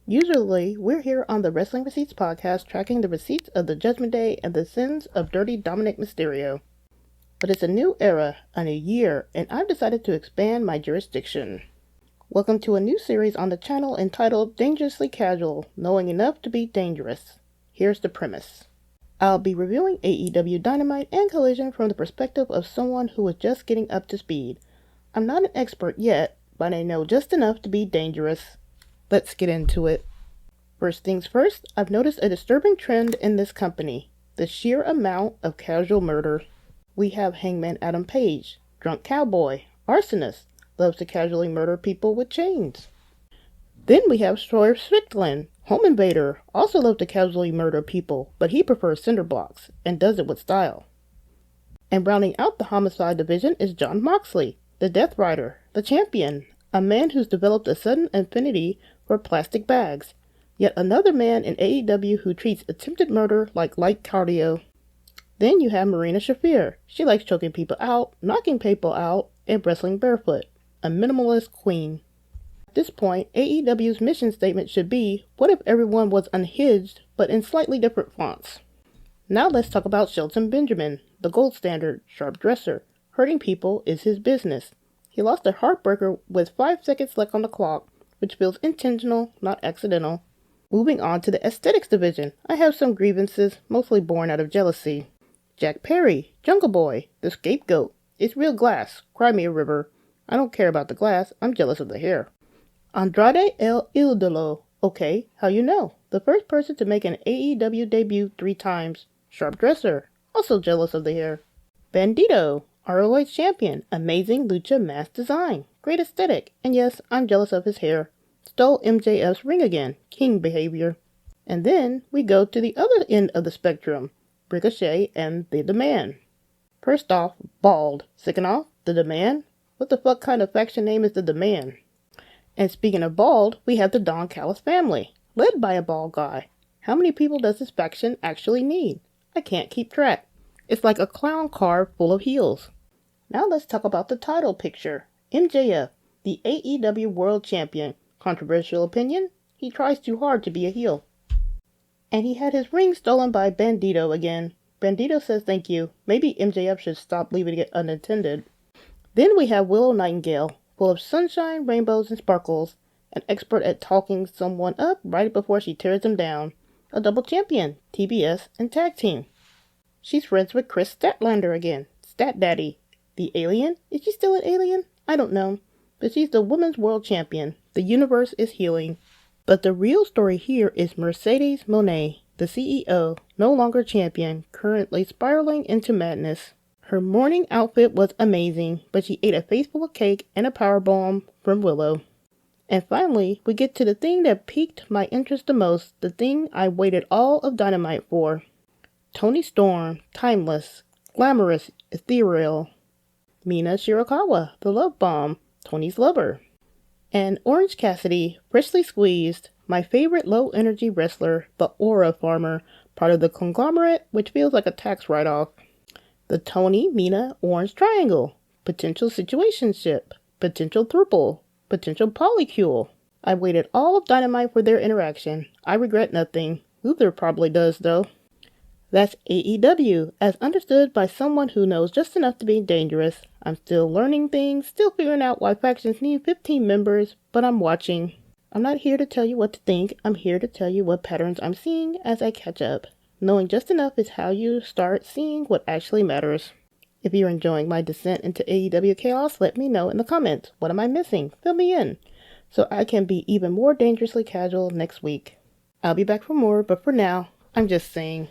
Usually, we're here on the Wrestling Receipts podcast tracking the receipts of the Judgment Day and the sins of dirty Dominic Mysterio. But it's a new era, a new year, and I've decided to expand my jurisdiction. Welcome to a new series on the channel entitled Dangerously Casual, Knowing Enough to Be Dangerous. Here's the premise. I'll be reviewing AEW Dynamite and Collision from the perspective of someone who is just getting up to speed. I'm not an expert yet, but I know just enough to be dangerous. Let's get into it. First things first, I've noticed a disturbing trend in this company. The sheer amount of casual murder. We have Hangman Adam Page, drunk cowboy, arsonist, loves to casually murder people with chains. Then we have Swerve Strickland, home invader, also loves to casually murder people, but he prefers cinder blocks, and does it with style. And rounding out the homicide division is Jon Moxley, the Death Rider, the champion, a man who's developed a sudden affinity for plastic bags. Yet another man in AEW who treats attempted murder like light cardio. Then you have Marina Shafir. She likes choking people out, knocking people out, and wrestling barefoot. A minimalist queen. At this point, AEW's mission statement should be, what if everyone was unhinged, but in slightly different fonts? Now let's talk about Shelton Benjamin, the gold standard, sharp dresser. Hurting people is his business. He lost a heartbreaker with 5 seconds left on the clock, which feels intentional, not accidental. Moving on to the aesthetics division, I have some grievances, mostly born out of jealousy. Jack Perry, Jungle Boy, the scapegoat. It's real glass, cry me a river. I don't care about the glass, I'm jealous of the hair. Andrade El Idolo, okay, how you know? The first person to make an AEW debut 3 times. Sharp dresser, also jealous of the hair. Bandido, ROH champion, amazing lucha mask design, great aesthetic, and yes, I'm jealous of his hair. Stole MJF's ring again, king behavior. And then we go to the other end of the spectrum, Ricochet and the Demand. First off, bald. Second off, the Demand? What the fuck kind of faction name is the Demand? And speaking of bald, we have the Don Callis Family, led by a bald guy. How many people does this faction actually need? I can't keep track. It's like a clown car full of heels. Now let's talk about the title picture. MJF, the AEW World Champion. Controversial opinion? He tries too hard to be a heel. And he had his ring stolen by Bandido again. Bandido says thank you. Maybe MJF should stop leaving it unattended. Then we have Willow Nightingale, full of sunshine, rainbows, and sparkles. An expert at talking someone up right before she tears them down. A double champion, TBS, and tag team. She's friends with Chris Statlander again. Stat Daddy. The alien? Is she still an alien? I don't know. But she's the women's world champion. The universe is healing. But the real story here is Mercedes Moné, the CEO, no longer champion, currently spiraling into madness. Her morning outfit was amazing, but she ate a face full of cake and a powerbomb from Willow. And finally, we get to the thing that piqued my interest the most, the thing I waited all of Dynamite for. Toni Storm, timeless, glamorous, ethereal. Mina Shirakawa, the love bomb, Tony's lover. And Orange Cassidy, freshly squeezed, my favorite low-energy wrestler, the Aura Farmer, part of the conglomerate, which feels like a tax write-off. The Toni, Mina, Orange Triangle, potential situationship, potential throuple, potential polycule. I waited all of Dynamite for their interaction. I regret nothing. Luther probably does, though. That's AEW, as understood by someone who knows just enough to be dangerous. I'm still learning things, still figuring out why factions need 15 members, but I'm watching. I'm not here to tell you what to think, I'm here to tell you what patterns I'm seeing as I catch up. Knowing just enough is how you start seeing what actually matters. If you're enjoying my descent into AEW chaos, let me know in the comments. What am I missing? Fill me in, so I can be even more dangerously casual next week. I'll be back for more, but for now, I'm just saying.